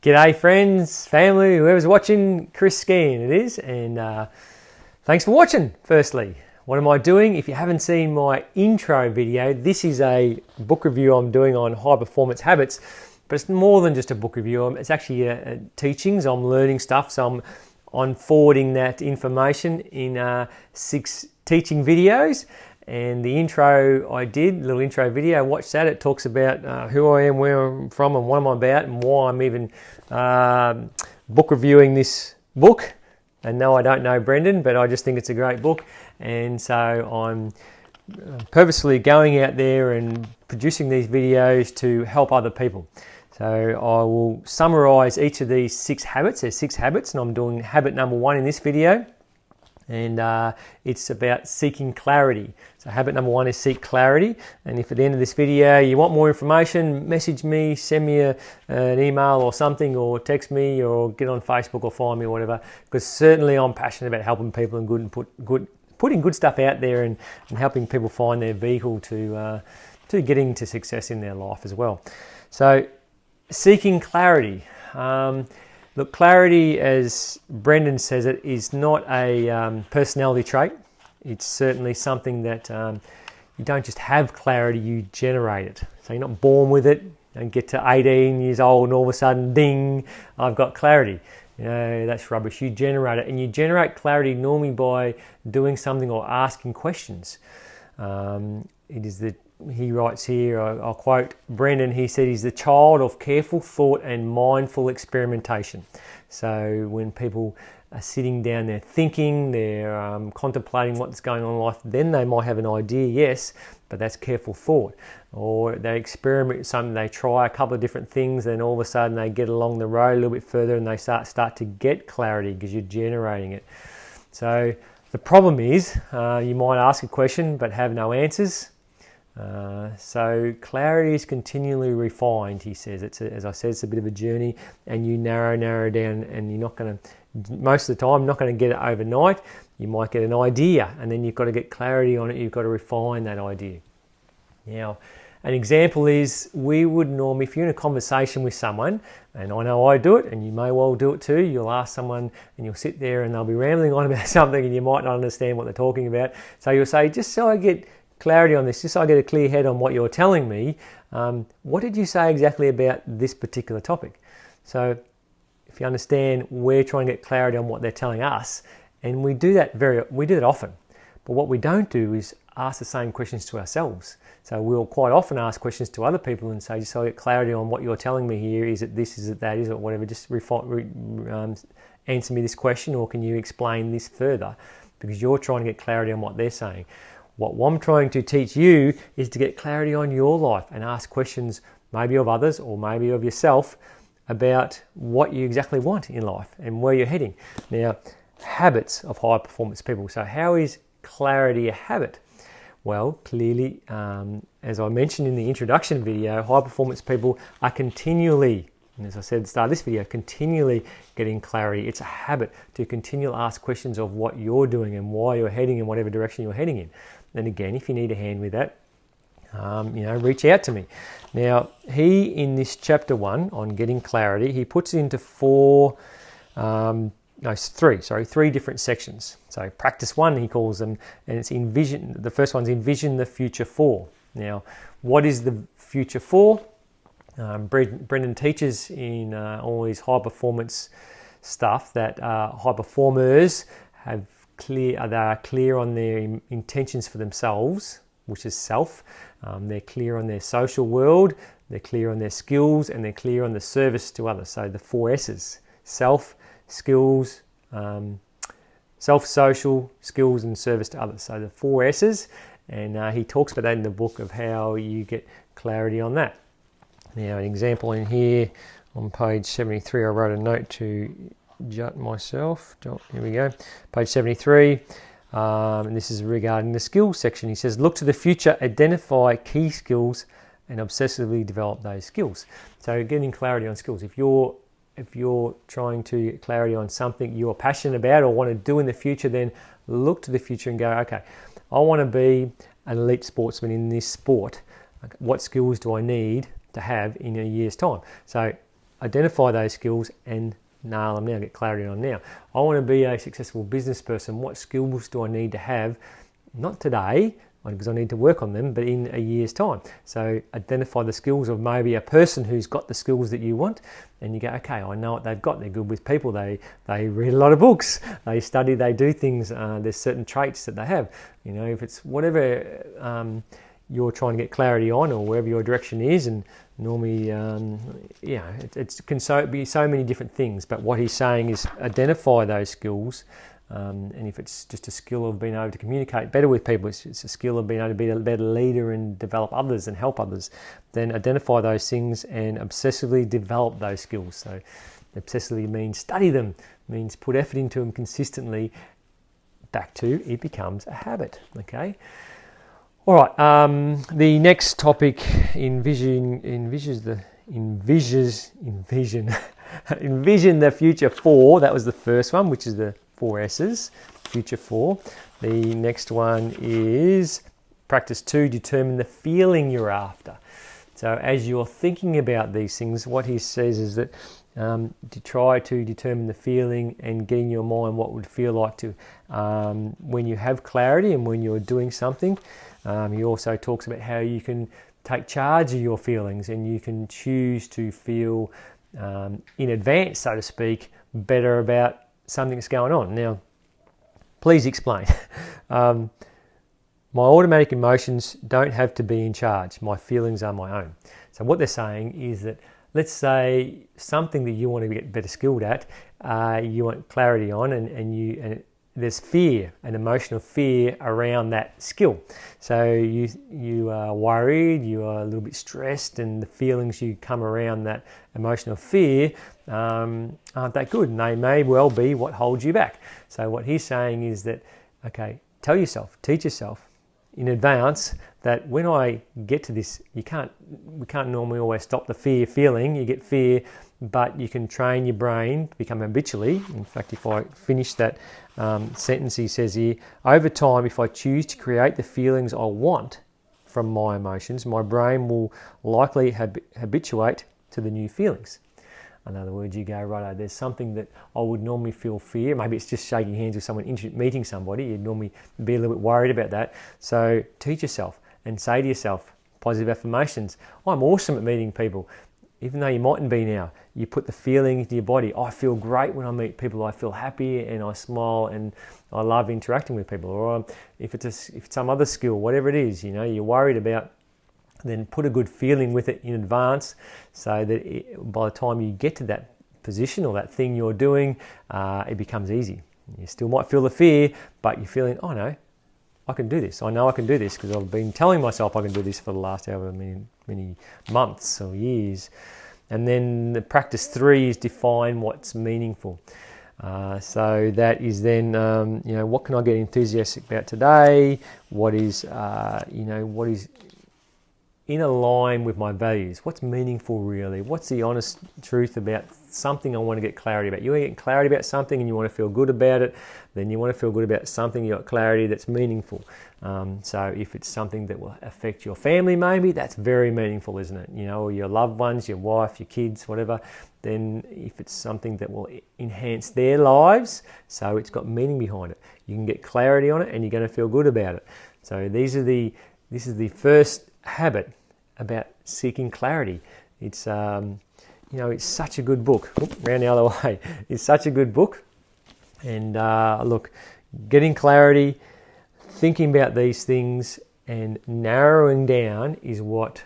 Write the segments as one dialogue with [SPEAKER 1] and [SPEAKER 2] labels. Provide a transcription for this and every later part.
[SPEAKER 1] G'day friends, family, whoever's watching, Chris Skeen it is, and thanks for watching firstly. What am I doing? If you haven't seen my intro video, this is a book review I'm doing on high performance habits, but it's more than just a book review. It's actually teachings. I'm learning stuff, so I'm forwarding that information in 6 teaching videos. And the intro I did, little intro video, watch that. It talks about who I am, where I'm from, and what I'm about, and why I'm even book reviewing this book. And no, I don't know Brendan, but I just think it's a great book. And so I'm purposely going out there and producing these videos to help other people. So I will summarize each of these 6 habits. There's 6 habits, and I'm doing habit number 1 in this video. And it's about seeking clarity. So habit number 1 is seek clarity. And if at the end of this video you want more information, message me, send me an email or something, or text me, or get on Facebook or find me or whatever. Because certainly I'm passionate about helping people and putting good stuff out there and helping people find their vehicle to getting to success in their life as well. So seeking clarity. Look, clarity, as Brendan says it, is not a personality trait. It's certainly something that you don't just have clarity, you generate it. So you're not born with it and get to 18 years old and all of a sudden, ding, I've got clarity. You know, that's rubbish. You generate it, and you generate clarity normally by doing something or asking questions. He writes here, I'll quote Brendan, he said he's the child of careful thought and mindful experimentation. So when people are sitting down there thinking, they're contemplating what's going on in life, then they might have an idea, yes, but that's careful thought. Or they experiment with something, they try a couple of different things, then all of a sudden they get along the road a little bit further and they start to get clarity because you're generating it. So the problem is you might ask a question but have no answers. So clarity is continually refined, he says. As I said, it's a bit of a journey, and you narrow down, and you're not going to, most of the time, not going to get it overnight. You might get an idea, and then you've got to get clarity on it. You've got to refine that idea. Now, an example is we would normally, if you're in a conversation with someone, and I know I do it, and you may well do it too, you'll ask someone and you'll sit there and they'll be rambling on about something and you might not understand what they're talking about. So you'll say, just so I get clarity on this, just so I get a clear head on what you're telling me, what did you say exactly about this particular topic? So if you understand, we're trying to get clarity on what they're telling us, and we do that often. But what we don't do is ask the same questions to ourselves. So we'll quite often ask questions to other people and say, just so I get clarity on what you're telling me here, is it this, is it that, is it whatever, just answer me this question, or can you explain this further? Because you're trying to get clarity on what they're saying. What I'm trying to teach you is to get clarity on your life and ask questions maybe of others or maybe of yourself about what you exactly want in life and where you're heading. Now, habits of high performance people. So how is clarity a habit? Well, clearly, as I mentioned in the introduction video, high performance people are continually, and as I said at the start of this video, continually getting clarity. It's a habit to continually ask questions of what you're doing and why you're heading in whatever direction you're heading in. And again, if you need a hand with that, reach out to me. Now, in this chapter 1 on getting clarity, he puts it into 3 different sections. So practice 1, he calls them, and it's envision. The first one's envision the future for. Now, what is the future for? Brendan teaches in all his high performance stuff that high performers they are clear on their intentions for themselves, which is self. They're clear on their social world, they're clear on their skills, and they're clear on the service to others. So the 4 S's: self, skills, self, social, skills, and service to others. So the 4 S's, and he talks about that in the book of how you get clarity on that. Now, an example in here on page 73, I wrote a note to jot myself. Here we go. Page 73. And this is regarding the skills section. He says, look to the future, identify key skills, and obsessively develop those skills. So getting clarity on skills. If you're trying to get clarity on something you're passionate about or want to do in the future, then look to the future and go, okay, I want to be an elite sportsman in this sport. What skills do I need to have in a year's time? So identify those skills and nail them now, get clarity on them now. I want to be a successful business person. What skills do I need to have? Not today, because I need to work on them, but in a year's time. So identify the skills of maybe a person who's got the skills that you want, and you go, okay, I know what they've got. They're good with people. They read a lot of books. They study. They do things. There's certain traits that they have. You know, if it's whatever you're trying to get clarity on, or wherever your direction is, and normally, it can be so many different things. But what he's saying is identify those skills. And if it's just a skill of being able to communicate better with people, it's a skill of being able to be a better leader and develop others and help others, then identify those things and obsessively develop those skills. So obsessively means study them, means put effort into them consistently. Back to it becomes a habit. Okay. All right. The next topic envision the future for. That was the first one, which is the 4 S's, future 4. The next one is practice 2, determine the feeling you're after. So as you're thinking about these things, what he says is that to try to determine the feeling and get in your mind what it would feel like to when you have clarity and when you're doing something. He also talks about how you can take charge of your feelings and you can choose to feel in advance, so to speak, better about something that's going on. Now, please explain. My automatic emotions don't have to be in charge. My feelings are my own. So what they're saying is that, let's say something that you want to get better skilled at, you want clarity on, and there's fear, an emotional fear around that skill. So you are worried, you are a little bit stressed, and the feelings you come around that emotional fear aren't that good, and they may well be what holds you back. So what he's saying is that, okay, teach yourself in advance that when I get to this, we can't normally always stop the fear feeling. You get fear, but you can train your brain to become habitually. In fact, if I finish that sentence, he says here, over time, if I choose to create the feelings I want from my emotions, my brain will likely habituate to the new feelings. In other words, you go, right, there's something that I would normally feel fear. Maybe it's just shaking hands with someone, meeting somebody. You'd normally be a little bit worried about that. So teach yourself and say to yourself positive affirmations. I'm awesome at meeting people. Even though you mightn't be now, you put the feeling into your body. I feel great when I meet people. I feel happy and I smile and I love interacting with people. Or if it's some other skill, whatever it is, you're worried about, then put a good feeling with it in advance, so that by the time you get to that position or that thing you're doing, it becomes easy. You still might feel the fear, but you're feeling, oh no, I can do this. I know I can do this because I've been telling myself I can do this for the last however many months or years. And then the practice 3 is define what's meaningful. So that is then, what can I get enthusiastic about today? What is in a line with my values? What's meaningful really? What's the honest truth about something I want to get clarity about? You want to get clarity about something and you want to feel good about it, then you want to feel good about something you got clarity that's meaningful. So if it's something that will affect your family, maybe that's very meaningful, isn't it? Or your loved ones, your wife, your kids, whatever. Then if it's something that will enhance their lives, so it's got meaning behind it, you can get clarity on it and you're going to feel good about it. So this is the first habit about seeking clarity. It's it's such a good book. Round the other way. It's such a good book. And look, getting clarity, thinking about these things, and narrowing down is what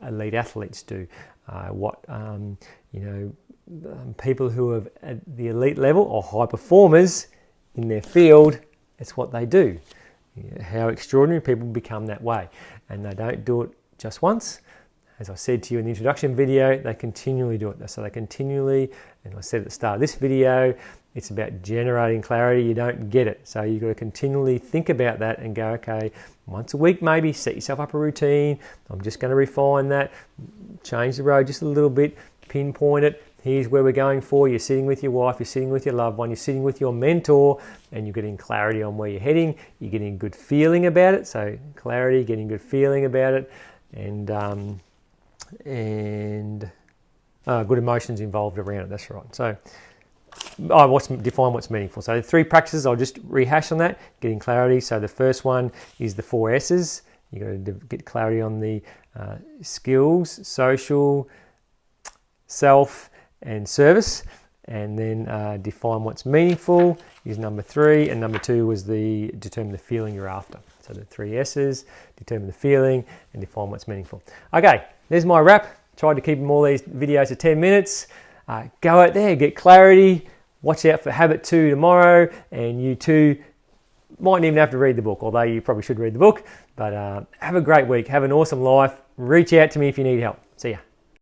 [SPEAKER 1] elite athletes do. People who are at the elite level or high performers in their field, it's what they do. How extraordinary people become that way. And they don't do it just once. As I said to you in the introduction video, they continually do it. So they continually, and I said at the start of this video, it's about generating clarity. You don't get it. So you've got to continually think about that and go, okay, once a week maybe, set yourself up a routine. I'm just going to refine that, change the road just a little bit, pinpoint it. Here's where we're going for. You're sitting with your wife, you're sitting with your loved one, you're sitting with your mentor, and you're getting clarity on where you're heading. You're getting a good feeling about it. So clarity, getting good feeling about it. And good emotions involved around it. That's right. So define what's meaningful. So the 3 practices, I'll just rehash on that, getting clarity. So the first one is the 4 S's. You've got to get clarity on the skills, social, self, and service. And then define what's meaningful is number 3. And number 2 was determine the feeling you're after. So the 3 S's, determine the feeling, and define what's meaningful. Okay, there's my wrap. Tried to keep all these videos to 10 minutes. Go out there, get clarity. Watch out for habit 2 tomorrow. And you too mightn't even have to read the book, although you probably should read the book. But have a great week. Have an awesome life. Reach out to me if you need help. See ya.